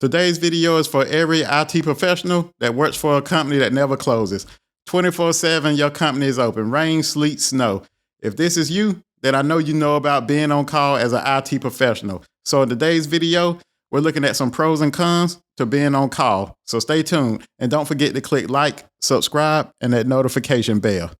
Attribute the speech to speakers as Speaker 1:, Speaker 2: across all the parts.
Speaker 1: Today's video is for every IT professional that works for a company that never closes. 24/7, your company is open, rain, sleet, snow. If this is you, then I know you know about being on call as an IT professional. So in today's video, we're looking at some pros and cons to being on call. So stay tuned and don't forget to click like, subscribe, and that notification bell.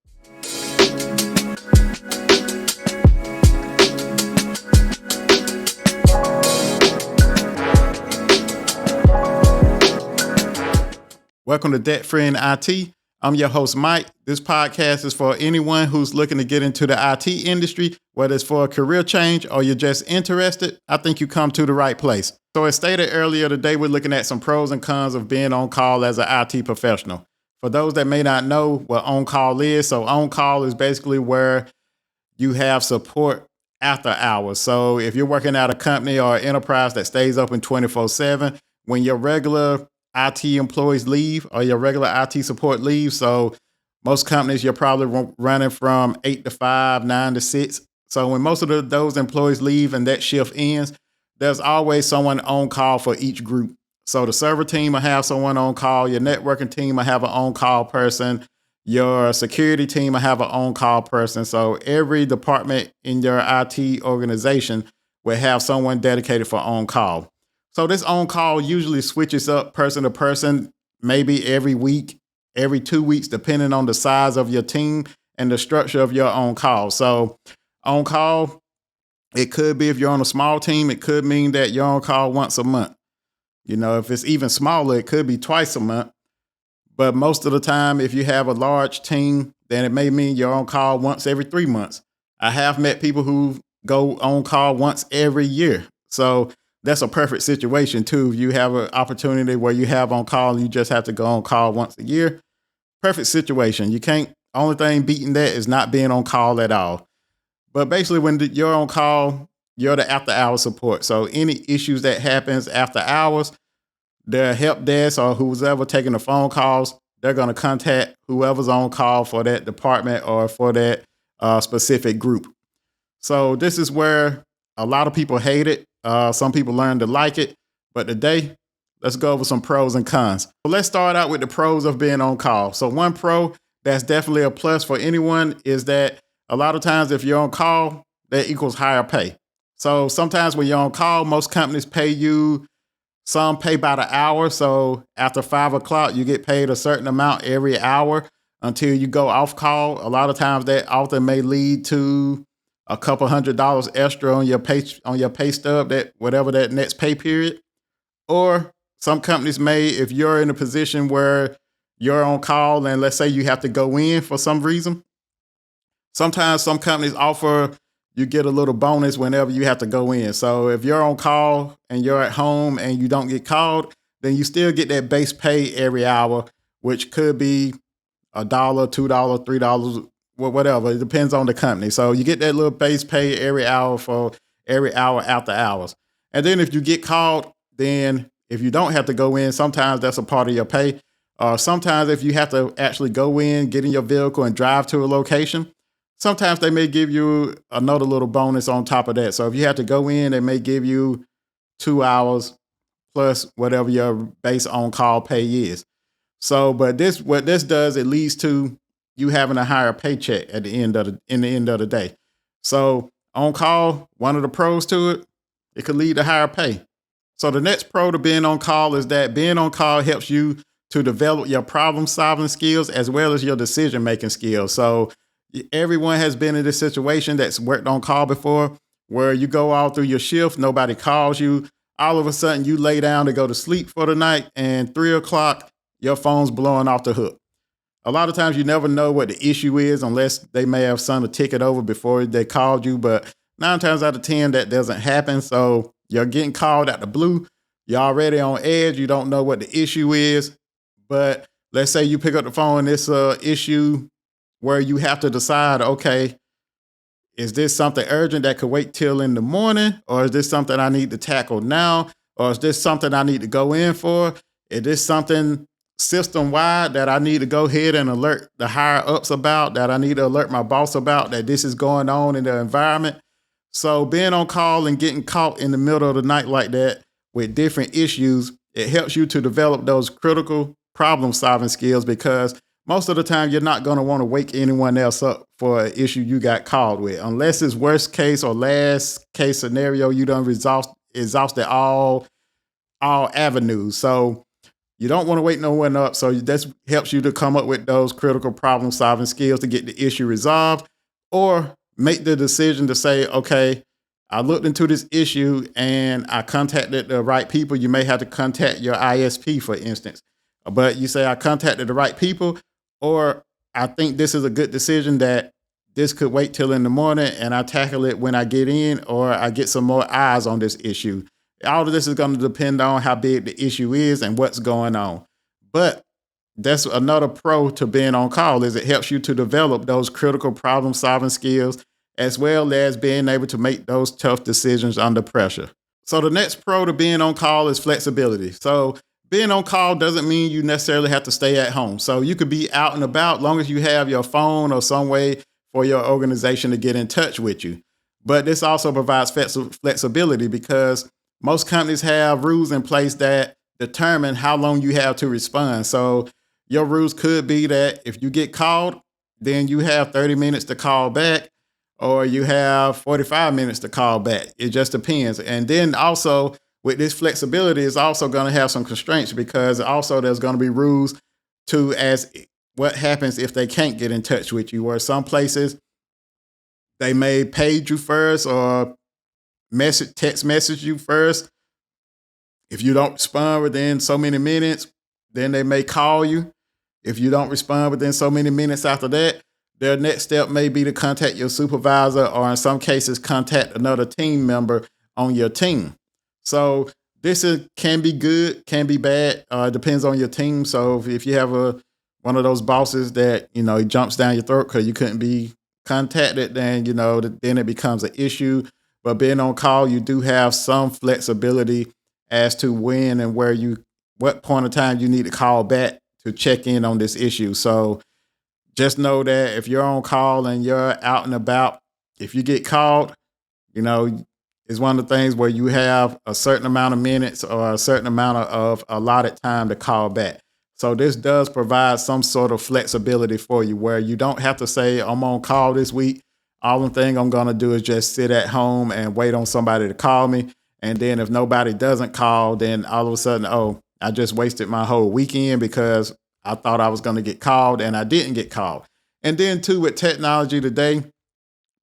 Speaker 1: Welcome to Debt Free in IT. I'm your host, Mike. This podcast is for anyone who's looking to get into the IT industry, whether it's for a career change or you're just interested. I think you come to the right place. So as stated earlier today, we're looking at some pros and cons of being on call as an IT professional. For those that may not know what on call is, so on call is basically where you have support after hours. So if you're working at a company or an enterprise that stays open 24/7, when your regular IT employees leave or your regular IT support leaves. So most companies, you're probably running from 8 to 5, 9 to 6. So when most of those employees leave and that shift ends, there's always someone on call for each group. So the server team will have someone on call. Your networking team will have an on-call person. Your security team will have an on-call person. So every department in your IT organization will have someone dedicated for on-call. So this on-call usually switches up person to person, maybe every week, every 2 weeks, depending on the size of your team and the structure of your on-call. So on-call, it could be if you're on a small team, it could mean that you're on-call once a month. You know, if it's even smaller, it could be twice a month. But most of the time, if you have a large team, then it may mean you're on-call once every 3 months. I have met people who go on-call once every year. So that's a perfect situation too. If you have an opportunity where you have on call and you just have to go on call once a year, perfect situation. You can't, only thing beating that is not being on call at all. But basically when you're on call, you're the after hours support. So any issues that happens after hours, their help desk or who's ever taking the phone calls, they're going to contact whoever's on call for that department or for that specific group. So this is where a lot of people hate it. Some people learn to like it, but today, let's go over some pros and cons. So let's start out with the pros of being on call. So one pro that's definitely a plus for anyone is that a lot of times if you're on call, that equals higher pay. So sometimes when you're on call, most companies pay you, some pay by the hour. So after 5 o'clock, you get paid a certain amount every hour until you go off call. A lot of times that often may lead to a couple $100 extra on your pay stub, that whatever that next pay period. Or some companies may, if you're in a position where you're on call and let's say you have to go in for some reason, sometimes some companies offer you get a little bonus whenever you have to go in. So if you're on call and you're at home and you don't get called, then you still get that base pay every hour, which could be $1, $2, $3, whatever. It depends on the company. So you get that little base pay every hour for every hour after hours. And then if you get called, then if you don't have to go in, sometimes that's a part of your pay. Sometimes if you have to actually go in, get in your vehicle and drive to a location, sometimes they may give you another little bonus on top of that. So if you have to go in, they may give you 2 hours plus whatever your base on call pay is. So, but what this does, it leads to you having a higher paycheck at the end of the day. So on call, one of the pros to it, it could lead to higher pay. So the next pro to being on call is that being on call helps you to develop your problem solving skills as well as your decision making skills. So everyone has been in this situation that's worked on call before, where you go all through your shift, nobody calls you. All of a sudden you lay down to go to sleep for the night and 3 o'clock, your phone's blowing off the hook. A lot of times you never know what the issue is unless they may have sent a ticket over before they called you. But 9 times out of 10, that doesn't happen. So you're getting called out the blue. You're already on edge. You don't know what the issue is. But let's say you pick up the phone and it's an issue where you have to decide, okay, is this something urgent that could wait till in the morning? Or is this something I need to tackle now? Or is this something I need to go in for? Is this something system-wide that I need to go ahead and alert the higher-ups about, that I need to alert my boss about, that this is going on in the environment? So being on call and getting caught in the middle of the night like that with different issues, it helps you to develop those critical problem solving skills because most of the time you're not going to want to wake anyone else up for an issue you got called with, unless it's worst case or last case scenario. You done exhausted all avenues. So you don't want to wake no one up. So that helps you to come up with those critical problem solving skills to get the issue resolved or make the decision to say, okay, I looked into this issue and I contacted the right people. You may have to contact your ISP, for instance, but you say I contacted the right people, or I think this is a good decision that this could wait till in the morning and I tackle it when I get in, or I get some more eyes on this issue. All of this is going to depend on how big the issue is and what's going on. But that's another pro to being on call, is it helps you to develop those critical problem solving skills as well as being able to make those tough decisions under pressure. So the next pro to being on call is flexibility. So being on call doesn't mean you necessarily have to stay at home. So you could be out and about long as you have your phone or some way for your organization to get in touch with you. But this also provides flexibility because most companies have rules in place that determine how long you have to respond. So your rules could be that if you get called, then you have 30 minutes to call back, or you have 45 minutes to call back. It just depends. And then also with this flexibility, it's also going to have some constraints because also there's going to be rules to as what happens if they can't get in touch with you, where some places they may page you first or text message you first. If you don't respond within so many minutes, then they may call you. If you don't respond within so many minutes after that, their next step may be to contact your supervisor, or in some cases, contact another team member on your team. So this can be good, can be bad. It depends on your team. So if you have one of those bosses that, he jumps down your throat because you couldn't be contacted, then, then it becomes an issue. But being on call, you do have some flexibility as to when and what point of time you need to call back to check in on this issue. So just know that if you're on call and you're out and about, if you get called, it's one of the things where you have a certain amount of minutes or a certain amount of allotted time to call back. So this does provide some sort of flexibility for you where you don't have to say, I'm on call this week. All the thing I'm going to do is just sit at home and wait on somebody to call me. And then if nobody doesn't call, then all of a sudden, I just wasted my whole weekend because I thought I was going to get called and I didn't get called. And then too, with technology today,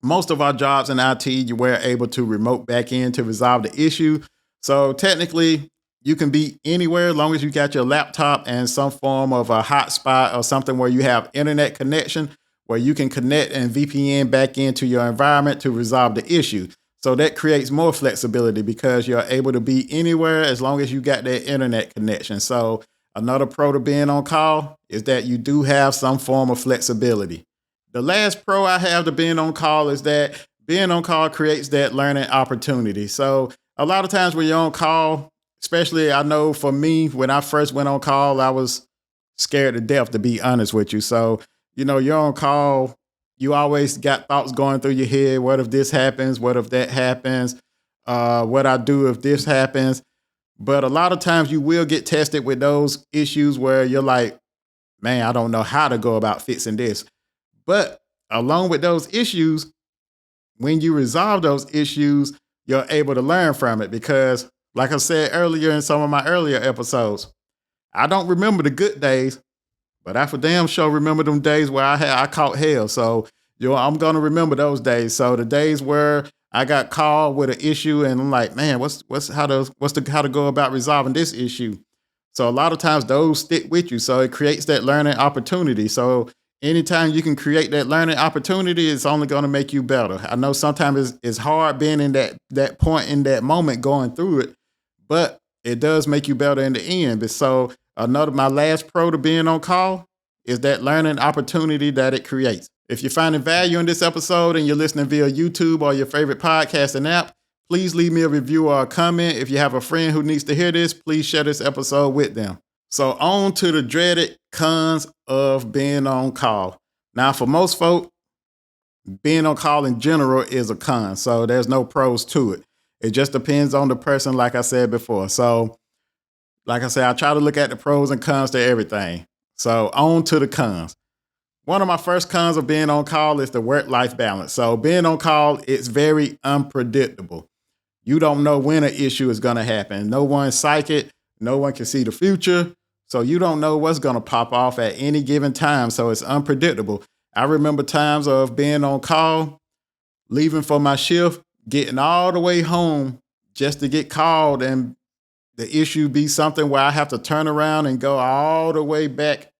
Speaker 1: most of our jobs in IT, we're able to remote back in to resolve the issue. So technically, you can be anywhere as long as you got your laptop and some form of a hotspot or something where you have internet connection, where you can connect and VPN back into your environment to resolve the issue. So that creates more flexibility because you're able to be anywhere as long as you got that internet connection. So another pro to being on call is that you do have some form of flexibility. The last pro I have to being on call is that being on call creates that learning opportunity. So a lot of times when you're on call, especially I know for me, when I first went on call, I was scared to death, to be honest with you. So, you're on call, you always got thoughts going through your head. What if this happens? What if that happens? What I do if this happens? But a lot of times you will get tested with those issues where you're like, man, I don't know how to go about fixing this. But along with those issues, when you resolve those issues, you're able to learn from it because, like I said earlier in some of my earlier episodes, I don't remember the good days, but I for damn sure remember them days where I caught hell. So, I'm going to remember those days. So the days where I got called with an issue and I'm like, man, how to go about resolving this issue? So a lot of times those stick with you. So it creates that learning opportunity. So anytime you can create that learning opportunity, it's only going to make you better. I know sometimes it's hard being in that point in that moment going through it, but it does make you better in the end. But so my last pro to being on call is that learning opportunity that it creates. If you're finding value in this episode and you're listening via YouTube or your favorite podcasting app, please leave me a review or a comment. If you have a friend who needs to hear this, please share this episode with them. So on to the dreaded cons of being on call. Now, for most folk, being on call in general is a con. So there's no pros to it. It just depends on the person, like I said before. So like I said, I try to look at the pros and cons to everything. So on to the cons. One of my first cons of being on call is the work-life balance. So being on call, it's very unpredictable. You don't know when an issue is going to happen. No one's psychic. No one can see the future. So you don't know what's going to pop off at any given time. So it's unpredictable. I remember times of being on call, leaving for my shift, getting all the way home just to get called, and the issue be something where I have to turn around and go all the way back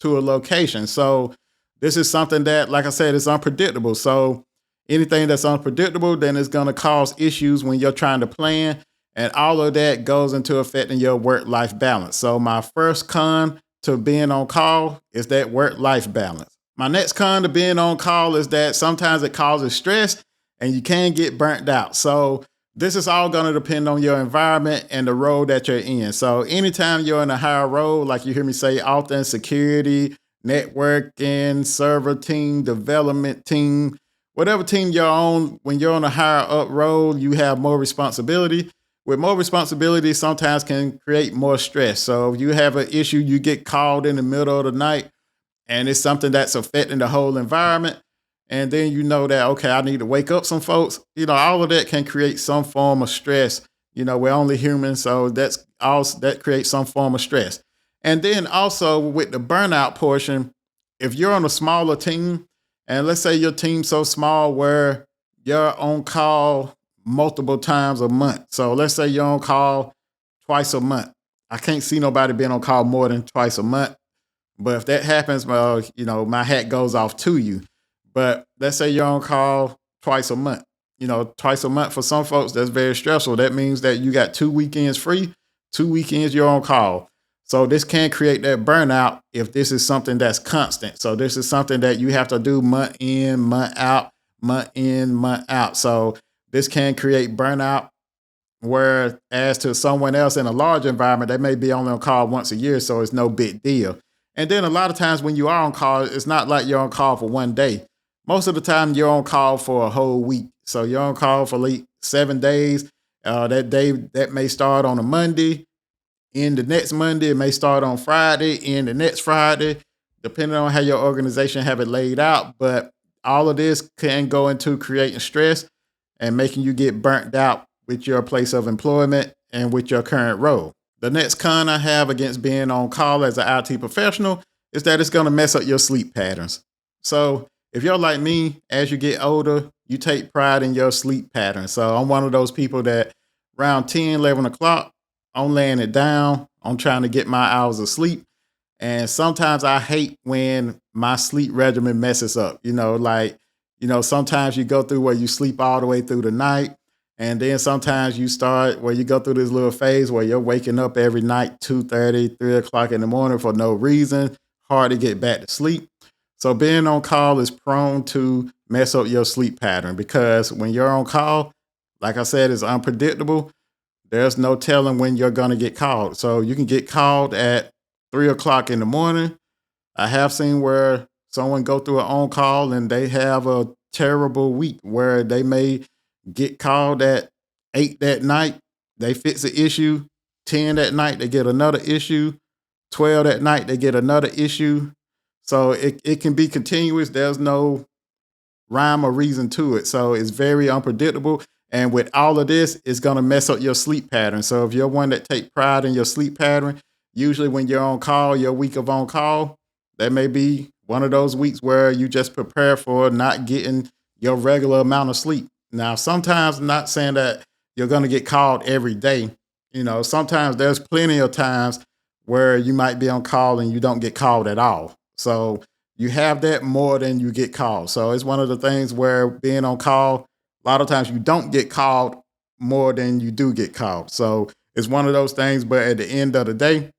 Speaker 1: to a location. So this is something that, like I said, is unpredictable. So anything that's unpredictable, then it's going to cause issues when you're trying to plan. And all of that goes into affecting your work-life balance. So my first con to being on call is that work-life balance. My next con to being on call is that sometimes it causes stress and you can get burnt out. So this is all going to depend on your environment and the role that you're in. So anytime you're in a higher role, like you hear me say often, security, networking, server team, development team, whatever team you're on, when you're on a higher up role, you have more responsibility. With more responsibility, sometimes can create more stress. So if you have an issue, you get called in the middle of the night, and it's something that's affecting the whole environment. And then you know that, okay, I need to wake up some folks. All of that can create some form of stress. We're only human, so that creates some form of stress. And then also with the burnout portion, if you're on a smaller team, and let's say your team's so small where you're on call multiple times a month. So let's say you're on call twice a month. I can't see nobody being on call more than twice a month. But if that happens, well, my hat goes off to you. But let's say you're on call twice a month. Twice a month for some folks, that's very stressful. That means that you got 2 weekends free, 2 weekends you're on call. So this can create that burnout if this is something that's constant. So this is something that you have to do month in, month out, month in, month out. So this can create burnout, whereas to someone else in a large environment, they may be only on call once a year, so it's no big deal. And then a lot of times when you are on call, it's not like you're on call for one day. Most of the time you're on call for a whole week. So you're on call for like 7 days. That day, that may start on a Monday, end the next Monday. It may start on Friday, end the next Friday, depending on how your organization have it laid out. But all of this can go into creating stress and making you get burnt out with your place of employment and with your current role. The next con I have against being on call as an IT professional is that it's going to mess up your sleep patterns. So if you're like me, as you get older, you take pride in your sleep patterns. So I'm one of those people that around 10, 11 o'clock, I'm laying it down. I'm trying to get my hours of sleep. And sometimes I hate when my sleep regimen messes up. Sometimes you go through where you sleep all the way through the night. And then sometimes you start where you go through this little phase where you're waking up every night, 2:30, 3 o'clock in the morning for no reason, hard to get back to sleep. So being on call is prone to mess up your sleep pattern because when you're on call, like I said, it's unpredictable. There's no telling when you're going to get called. So you can get called at 3 o'clock in the morning. I have seen where someone go through an on call and they have a terrible week where they may get called at 8 that night. They fix the issue. 10 that night, they get another issue. 12 that night, they get another issue. So it can be continuous. There's no rhyme or reason to it. So it's very unpredictable. And with all of this, it's going to mess up your sleep pattern. So if you're one that take pride in your sleep pattern, usually when you're on call, your week of on call, that may be one of those weeks where you just prepare for not getting your regular amount of sleep. Now, sometimes I'm not saying that you're going to get called every day. Sometimes there's plenty of times where you might be on call and you don't get called at all. So you have that more than you get called. So it's one of the things where being on call, a lot of times you don't get called more than you do get called. So it's one of those things, but at the end of the day,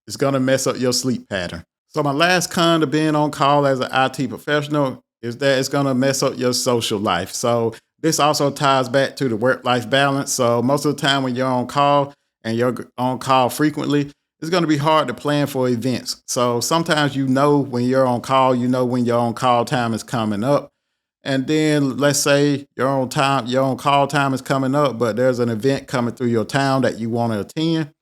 Speaker 1: it's going to mess up your sleep pattern. So my last con to being on call as an IT professional is that it's going to mess up your social life. So this also ties back to the work-life balance. So most of the time when you're on call and you're on call frequently, it's going to be hard to plan for events. So sometimes when you're on call, when your on call time is coming up. And then let's say your on call time is coming up, but there's an event coming through your town that you want to attend.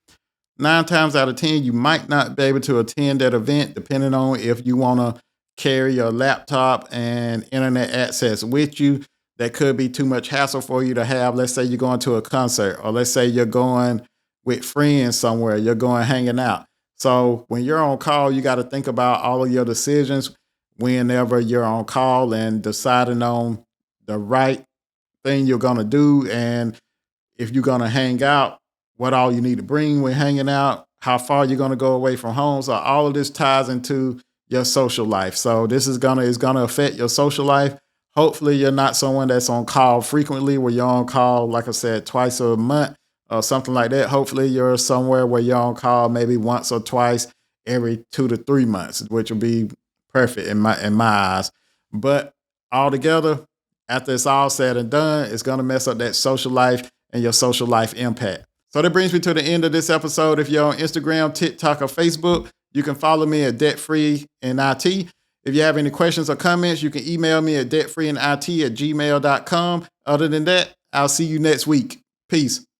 Speaker 1: 9 times out of 10, you might not be able to attend that event, depending on if you want to carry your laptop and internet access with you. That could be too much hassle for you to have. Let's say you're going to a concert, or let's say you're going with friends somewhere, you're going hanging out. So when you're on call, you got to think about all of your decisions whenever you're on call and deciding on the right thing you're going to do. And if you're going to hang out, what all you need to bring when hanging out, how far you're going to go away from home. So all of this ties into your social life. So this is going to affect your social life. Hopefully you're not someone that's on call frequently, where you're on call, like I said, twice a month or something like that. Hopefully you're somewhere where you're on call maybe once or twice every 2 to 3 months, which would be perfect in my eyes. But altogether, after it's all said and done, it's going to mess up that social life and your social life impact. So that brings me to the end of this episode. If you're on Instagram, TikTok, or Facebook, you can follow me at DebtFreeInIT. If you have any questions or comments, you can email me at debtfreeinit@gmail.com. Other than that, I'll see you next week. Peace.